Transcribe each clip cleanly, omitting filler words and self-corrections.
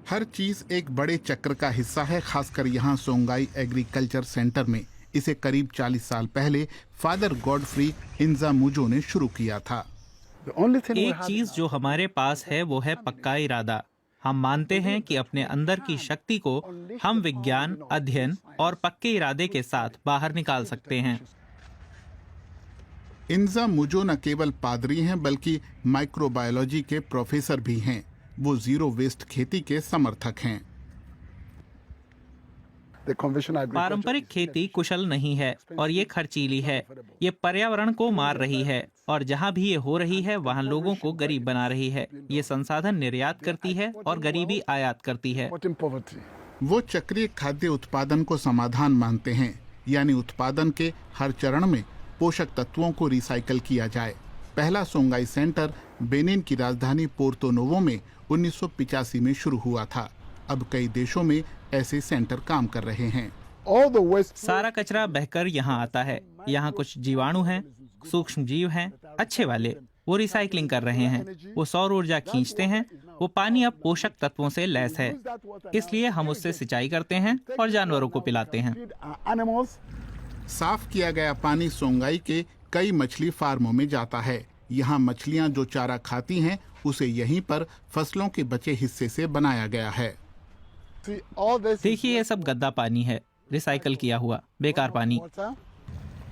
हर चीज एक बड़े चक्र का हिस्सा है, खासकर यहाँ सोंगाई एग्रीकल्चर सेंटर में। इसे करीब 40 साल पहले फादर गॉडफ्री इंजामुजो ने शुरू किया था। एक चीज जो हमारे पास है वो है पक्का इरादा। हम मानते हैं कि अपने अंदर की शक्ति को हम विज्ञान, अध्ययन और पक्के इरादे के साथ बाहर निकाल सकते हैं। इंजामुजो न केवल पादरी हैं बल्कि माइक्रोबायोलॉजी के प्रोफेसर भी हैं। वो जीरो वेस्ट खेती के समर्थक हैं। पारंपरिक खेती कुशल नहीं है और ये खर्चीली है। ये पर्यावरण को मार रही है और जहाँ भी ये हो रही है वहाँ लोगों को गरीब बना रही है। ये संसाधन निर्यात करती है और गरीबी आयात करती है। वो चक्रीय खाद्य उत्पादन को समाधान मानते हैं, यानी उत्पादन के हर चरण में पोषक तत्वों को रिसाइकल किया जाए। पहला सोंगाई सेंटर बेनिन की राजधानी पोर्तो नोवो में 1985 में शुरू हुआ था। अब कई देशों में ऐसे सेंटर काम कर रहे हैं। सारा कचरा बहकर यहाँ आता है। यहाँ कुछ जीवाणु हैं, सूक्ष्म जीव हैं, अच्छे वाले। वो रिसाइकलिंग कर रहे हैं। वो सौर ऊर्जा खींचते हैं। वो पानी अब पोषक तत्वों से लैस है, इसलिए हम उससे सिंचाई करते हैं और जानवरों को पिलाते हैं। साफ किया गया पानी सोंगाई के कई मछली फार्मों में जाता है। यहाँ मछलियाँ जो चारा खाती हैं उसे यहीं पर फसलों के बचे हिस्से से बनाया गया है। देखिए, ये सब गंदा पानी है, रिसाइकल किया हुआ बेकार पानी।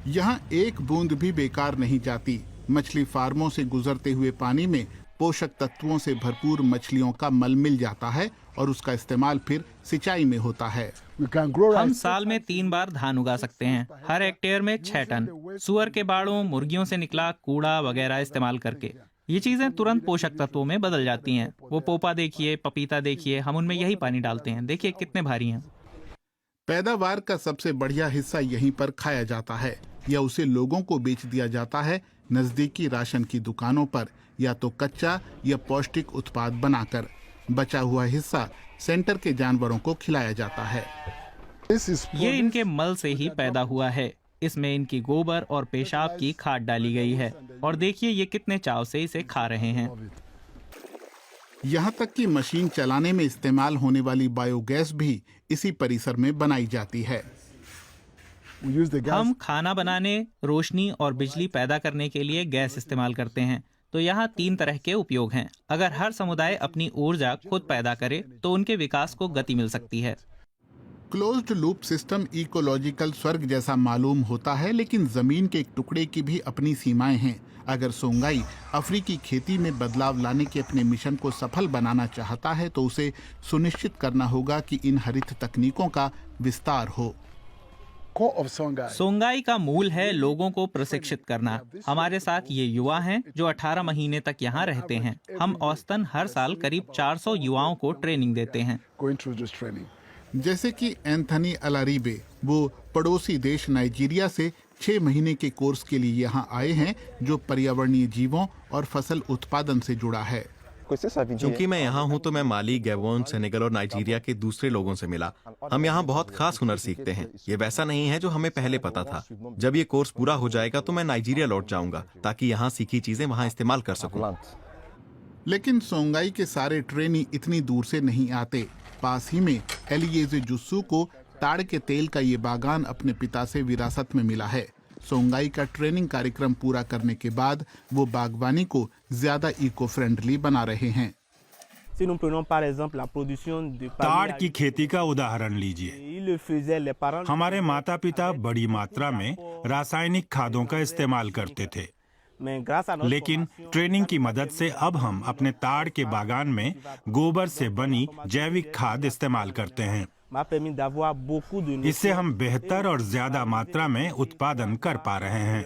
यहाँ एक बूंद भी बेकार नहीं जाती। मछली फार्मों से गुजरते हुए पानी में पोषक तत्वों से भरपूर मछलियों का मल मिल जाता है और उसका इस्तेमाल फिर सिंचाई में होता है। हम साल में 3 बार धान उगा सकते हैं, हर हेक्टेयर में 6 टन। सुअर के बाड़ों, मुर्गियों से निकला कूड़ा वगैरह इस्तेमाल करके ये चीजें तुरंत पोषक तत्वों में बदल जाती हैं। वो पोपा देखिए, पपीता देखिए, हम उनमें यही पानी डालते हैं। देखिए कितने भारी हैं। पैदावार का सबसे बढ़िया हिस्सा यहीं पर खाया जाता है या उसे लोगों को बेच दिया जाता है नजदीकी राशन की दुकानों पर, या तो कच्चा या पौष्टिक उत्पाद बनाकर। बचा हुआ हिस्सा सेंटर के जानवरों को खिलाया जाता है। ये इनके मल से ही पैदा हुआ है। इसमें इनकी गोबर और पेशाब की खाद डाली गई है और देखिए ये कितने चाव से इसे खा रहे हैं। यहाँ तक कि मशीन चलाने में इस्तेमाल होने वाली बायोगैस भी इसी परिसर में बनाई जाती है। हम खाना बनाने, रोशनी और बिजली पैदा करने के लिए गैस इस्तेमाल करते हैं। तो यहाँ 3 तरह के उपयोग हैं। अगर हर समुदाय अपनी ऊर्जा खुद पैदा करे तो उनके विकास को गति मिल सकती है। क्लोज्ड लूप सिस्टम इकोलॉजिकल स्वर्ग जैसा मालूम होता है, लेकिन जमीन के एक टुकड़े की भी अपनी सीमाएं हैं। अगर सोंगाई अफ्रीकी खेती में बदलाव लाने के अपने मिशन को सफल बनाना चाहता है तो उसे सुनिश्चित करना होगा कि इन हरित तकनीकों का विस्तार हो। सोंगाई का मूल है लोगों को प्रशिक्षित करना। हमारे साथ ये युवा हैं जो 18 महीने तक यहाँ रहते हैं। हम औसतन हर साल करीब 400 युवाओं को ट्रेनिंग देते हैं। जैसे कि एंथनी अलारिबे, वो पड़ोसी देश नाइजीरिया से 6 महीने के कोर्स के लिए यहाँ आए हैं, जो पर्यावरणीय जीवों और फसल उत्पादन से जुड़ा है। क्योंकि मैं यहाँ हूँ तो मैं माली, गैबोन, सेनेगल और नाइजीरिया के दूसरे लोगों से मिला। हम यहाँ बहुत खास हुनर सीखते हैं। ये वैसा नहीं है जो हमें पहले पता था। जब ये कोर्स पूरा हो जाएगा तो मैं नाइजीरिया लौट जाऊंगा ताकि यहाँ सीखी चीजें वहाँ इस्तेमाल कर सकूं। लेकिन सोंगाई के सारे ट्रेनी इतनी दूर से नहीं आते। पास ही में एलियेजे जुस्सू को ताड़ के तेल का ये बागान अपने पिता से विरासत में मिला है। सोंगाई का ट्रेनिंग कार्यक्रम पूरा करने के बाद वो बागवानी को ज्यादा इको फ्रेंडली बना रहे हैं। ताड़ की खेती का उदाहरण लीजिए। हमारे माता पिता बड़ी मात्रा में रासायनिक खादों का इस्तेमाल करते थे, लेकिन ट्रेनिंग की मदद से अब हम अपने ताड़ के बागान में गोबर से बनी जैविक खाद इस्तेमाल करते हैं। इससे हम बेहतर और ज्यादा मात्रा में उत्पादन कर पा रहे हैं।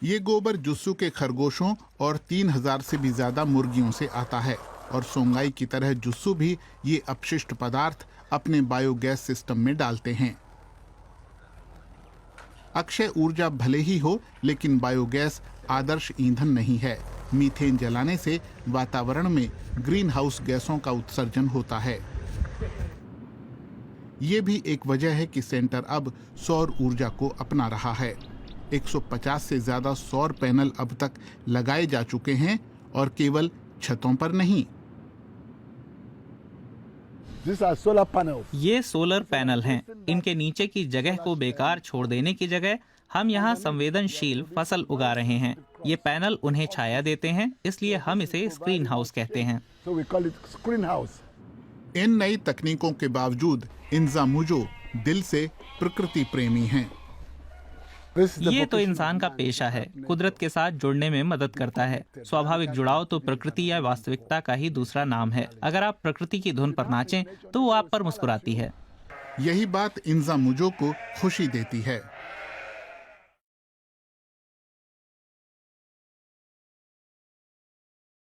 ये गोबर जुस्सू के खरगोशों और 3000 से भी ज्यादा मुर्गियों से आता है और सोंगाई की तरह जुस्सू भी ये अपशिष्ट पदार्थ अपने बायोगैस सिस्टम में डालते हैं। अक्षय ऊर्जा भले ही हो, लेकिन बायोगैस आदर्श ईंधन नहीं है। मीथेन जलाने से वातावरण में ग्रीन हाउस गैसों का उत्सर्जन होता है। ये भी एक वजह है कि सेंटर अब सौर ऊर्जा को अपना रहा है। 150 से ज्यादा सौर पैनल अब तक लगाए जा चुके हैं और केवल छतों पर नहीं। ये सोलर पैनल हैं। इनके नीचे की जगह को बेकार छोड़ देने की जगह हम यहाँ संवेदनशील फसल उगा रहे हैं। ये पैनल उन्हें छाया देते हैं, इसलिए हम इसे स्क्रीन हाउस कहते हैं। इन नई तकनीकों के बावजूद इंजा मुजो दिल से प्रकृति प्रेमी हैं। ये तो इंसान का पेशा है, कुदरत के साथ जुड़ने में मदद करता है। स्वाभाविक जुड़ाव तो प्रकृति या वास्तविकता का ही दूसरा नाम है। अगर आप प्रकृति की धुन पर नाचें तो वो आप पर मुस्कुराती है। यही बात इंजा मुजो को खुशी देती है।